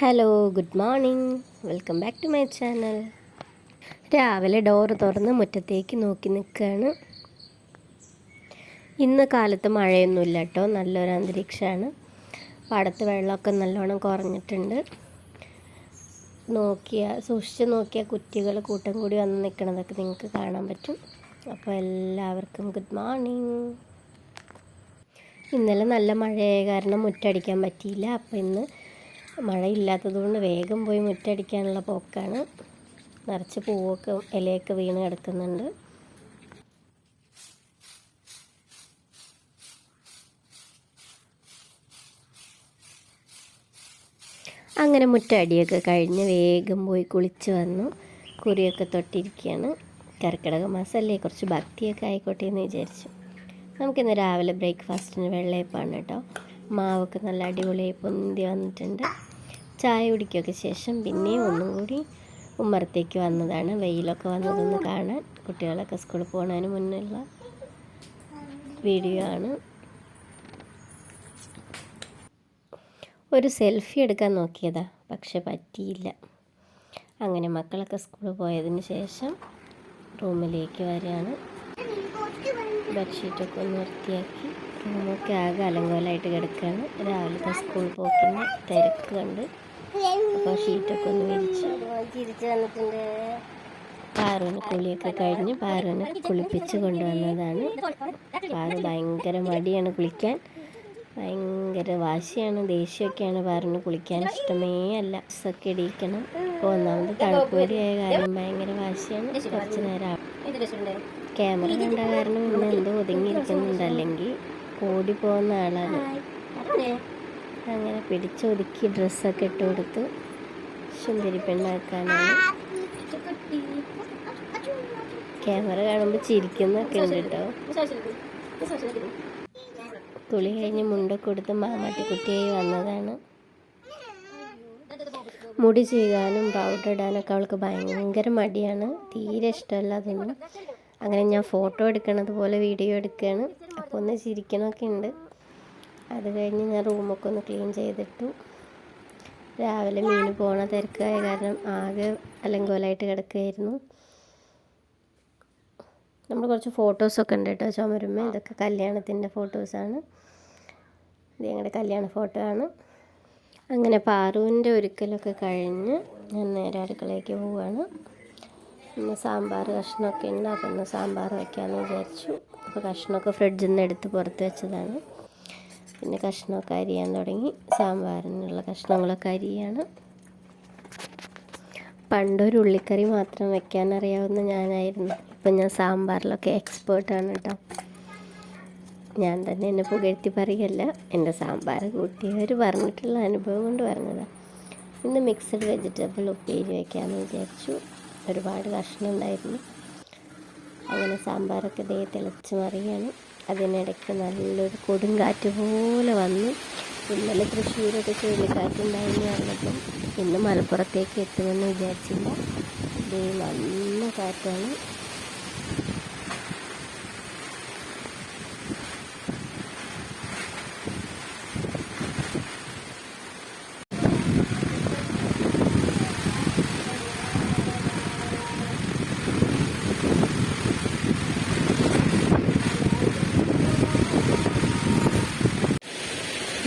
Hello, good morning. Welcome back to my channel. രാവിലെ door തുറന്ന് മുറ്റത്തേക്ക് നോക്കി നിൽക്കുകയാണ്. ഇന്ന് കാലത്ത് മഴയൊന്നുമില്ല കേട്ടോ, നല്ലൊരു അന്തരീക്ഷമാണ്. പാടത്ത് വെള്ളമൊക്കെ നല്ലോണം കുറഞ്ഞിട്ടുണ്ട്. സൂക്ഷിച്ച് നോക്കിയാൽ കുറ്റികൾ കൂട്ടം കൂടി വന്ന് നിൽക്കണതൊക്കെ നിങ്ങൾക്ക് കാണാൻ പറ്റും. അപ്പോൾ എല്ലാവർക്കും ഗുഡ് മോർണിംഗ്. ഇന്നലെ നല്ല മഴയായ കാരണം മുറ്റടിക്കാൻ പറ്റിയില്ല. അപ്പോൾ ഇന്ന് മഴയില്ലാത്തതുകൊണ്ട് വേഗം പോയി മുറ്റടിക്കാനുള്ള പോക്കാണ്. നിറച്ച് പൂവൊക്കെ ഇലയൊക്കെ വീണ് കിടക്കുന്നുണ്ട്. അങ്ങനെ മുറ്റടിയൊക്കെ കഴിഞ്ഞ് വേഗം പോയി കുളിച്ച് വന്നു. കുറിയൊക്കെ തൊട്ടിരിക്കുകയാണ്. കർക്കിടക മാസമല്ലേ, കുറച്ച് ഭക്തിയൊക്കെ ആയിക്കോട്ടെ എന്ന് വിചാരിച്ചു. നമുക്കിന്ന് രാവിലെ ബ്രേക്ക്ഫാസ്റ്റിന് വെള്ളയപ്പാണ് കേട്ടോ. മാവൊക്കെ നല്ല അടിപൊളിയായി പൊന്തി വന്നിട്ടുണ്ട്. ചായ കുടിക്കൊക്കെ ശേഷം പിന്നെയും ഒന്നും കൂടി ഉമ്മറത്തേക്ക് വന്നതാണ്. വെയിലൊക്കെ വന്നതൊന്ന് കാണാൻ. കുട്ടികളൊക്കെ സ്കൂളിൽ പോകുന്നതിന് മുന്നുള്ള വീഡിയോ ആണ്. ഒരു സെൽഫി എടുക്കാൻ നോക്കിയതാ, പക്ഷെ പറ്റിയില്ല. അങ്ങനെ മക്കളൊക്കെ സ്കൂളിൽ പോയതിന് ശേഷം റൂമിലേക്ക് വരികയാണ്. ബെഡ്ഷീറ്റൊക്കെ ഒന്ന് വൃത്തിയാക്കി റൂമൊക്കെ ആകെ അലങ്കോലമായിട്ട് കിടക്കുകയാണ്. രാവിലത്തെ സ്കൂൾ പോക്കിൻ്റെ തിരക്ക് കണ്ട് അപ്പോൾ ഷീറ്റൊക്കെ ഒന്ന് തിരിച്ച് വന്നിട്ടുണ്ട്. പാറുവിന് കുളിയൊക്കെ കഴിഞ്ഞ് പാറുവിനെ കുളിപ്പിച്ച് കൊണ്ടുവന്നതാണ്. പാറു ഭയങ്കര മടിയാണ് കുളിക്കാൻ, ഭയങ്കര വാശിയാണ്, ദേഷ്യമൊക്കെയാണ്. പാറുവിന് കുളിക്കാൻ ഇഷ്ടമേ അല്ല. ഡ്രസ്സൊക്കെ ഇടിയിക്കണം. അപ്പോൾ ഒന്നാമത് തണുപ്പ് കൂടിയായ കാരണം ഭയങ്കര വാശിയാണ്. കുറച്ച് നേരം ക്യാമറ കണ്ട കാരണം ഇന്ന് എന്തോ ഒതുങ്ങിയിരിക്കുന്നുണ്ട്, അല്ലെങ്കിൽ ഓടിപ്പോകുന്ന ആളാണ്. അങ്ങനെ പിടിച്ചൊതുക്കി ഡ്രസ്സൊക്കെ ഇട്ട് കൊടുത്ത് സുന്ദരി പെണ്ണാക്കാനാണ്. ക്യാമറ കാണുമ്പോൾ ചിരിക്കുന്നൊക്കെ ഉണ്ട് കേട്ടോ. കുളി കഴിഞ്ഞ് മുണ്ടൊക്കെ കൊടുത്ത് മാമാട്ടിക്കുട്ടിയായി വന്നതാണ്. മുടി ചെയ്യാനും പൗഡർ ഇടാനൊക്കെ അവൾക്ക് ഭയങ്കര മടിയാണ്, തീരെ ഇഷ്ടമല്ല അതൊന്നും. അങ്ങനെ ഞാൻ ഫോട്ടോ എടുക്കണത് പോലെ വീഡിയോ എടുക്കുകയാണ്. അപ്പോൾ ഒന്ന് ചിരിക്കണമൊക്കെ ഉണ്ട്. അത് കഴിഞ്ഞ് ഞാൻ റൂമൊക്കെ ഒന്ന് ക്ലീൻ ചെയ്തിട്ടു. രാവിലെ മീൻ പോണ തിരക്കായ കാരണം ആകെ അലങ്കോലമായിട്ട് കിടക്കുകയായിരുന്നു. നമ്മൾ കുറച്ച് ഫോട്ടോസൊക്കെ ഉണ്ട് കേട്ടോ ചുമരുമ്മ. ഇതൊക്കെ കല്യാണത്തിൻ്റെ ഫോട്ടോസാണ്. ഇത് ഞങ്ങളുടെ കല്യാണ ഫോട്ടോ ആണ്. അങ്ങനെ പാറുവിൻ്റെ ഒരുക്കലൊക്കെ കഴിഞ്ഞ് ഞാൻ നേരെ അടുക്കളയ്ക്ക് പോവുകയാണ്. ഇന്ന് സാമ്പാർ കഷ്ണമൊക്കെ ഉണ്ട്. അപ്പം ഇന്ന് സാമ്പാർ വയ്ക്കാമെന്ന് വിചാരിച്ചു. അപ്പോൾ കഷ്ണമൊക്കെ ഫ്രിഡ്ജിൽ നിന്ന് എടുത്ത് പുറത്ത് വെച്ചതാണ്. പിന്നെ കഷ്ണമൊക്കെ അരിയാൻ തുടങ്ങി. സാമ്പാറിനുള്ള കഷ്ണങ്ങളൊക്കെ അരിയാണ്. പണ്ടൊരു ഉള്ളിക്കറി മാത്രം വെക്കാൻ അറിയാവുന്ന ഞാനായിരുന്നു. ഇപ്പം ഞാൻ സാമ്പാറിലൊക്കെ എക്സ്പേർട്ടാണ് കേട്ടോ. ഞാൻ തന്നെ എന്നെ പുകഴ്ത്തി പറയല്ല, എൻ്റെ സാമ്പാർ കൂട്ടിയവർ പറഞ്ഞിട്ടുള്ള അനുഭവം കൊണ്ട് പറഞ്ഞതാണ്. ഇന്ന് മിക്സഡ് വെജിറ്റബിൾ ഉപ്പേരി വയ്ക്കാമെന്ന് വിചാരിച്ചു. ഒരുപാട് കഷ്ണം ഉണ്ടായിരുന്നു. അങ്ങനെ സാമ്പാറൊക്കെ ദേ തിളച്ച് മറിയാണ്. അതിനിടയ്ക്ക് നല്ലൊരു കൊടുങ്കാറ്റ് പോലെ വന്നു. ഇന്നലെ തൃശ്ശൂരൊക്കെ ചുഴലിക്കാറ്റുണ്ടായിരുന്നു പറഞ്ഞപ്പം ഇന്ന് മലപ്പുറത്തേക്ക് എത്തുമെന്ന് വിചാരിച്ചില്ല. ഇത് നല്ല കാറ്റാണ്.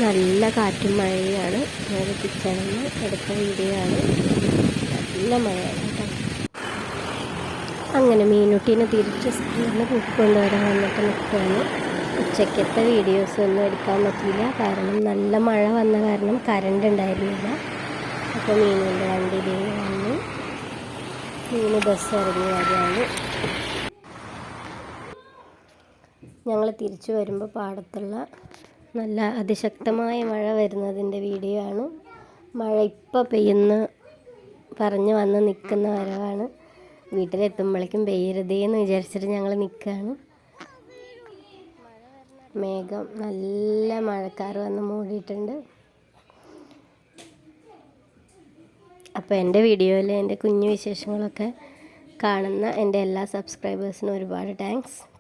നല്ല കാറ്റും മഴയാണ്. ഞാൻ കിച്ചണിൽ നിന്ന് എടുത്ത വീഡിയോ ആണ്. നല്ല മഴയാണ് കേട്ടോ. അങ്ങനെ മീനുട്ടീനെ തിരിച്ച് സ്കൂളിൽ നിന്ന് കൂട്ടിക്കൊണ്ടുവരാൻ വന്നിട്ട് നിൽക്കുകയാണ്. ഉച്ചയ്ക്കത്തെ വീഡിയോസ് ഒന്നും എടുക്കാൻ പറ്റിയില്ല, കാരണം നല്ല മഴ വന്ന കാരണം കറണ്ട് ഉണ്ടായിരുന്നില്ല. അപ്പോൾ മീനുവിൻ്റെ വണ്ടിയിലേക്ക് വന്നു. മീന് ബസ് ഇറങ്ങി വരികയാണ്. ഞങ്ങൾ തിരിച്ചു വരുമ്പോൾ പാടത്തുള്ള നല്ല അതിശക്തമായ മഴ വരുന്നതിൻ്റെ വീഡിയോ ആണ്. മഴ ഇപ്പോൾ പെയ്യുന്ന പറഞ്ഞ് വന്ന് നിൽക്കുന്ന വരവാണ്. വീട്ടിലെത്തുമ്പോഴേക്കും പെയ്യരുതേന്ന് വിചാരിച്ചിട്ട് ഞങ്ങൾ നിൽക്കുകയാണ്. മേഘം നല്ല മഴക്കാർ വന്ന് മൂടിയിട്ടുണ്ട്. അപ്പോൾ എൻ്റെ വീഡിയോയിൽ എൻ്റെ കുഞ്ഞു വിശേഷങ്ങളൊക്കെ കാണുന്ന എൻ്റെ എല്ലാ സബ്സ്ക്രൈബേഴ്സിനും ഒരുപാട്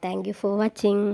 താങ്ക് യു ഫോർ വാച്ചിങ്.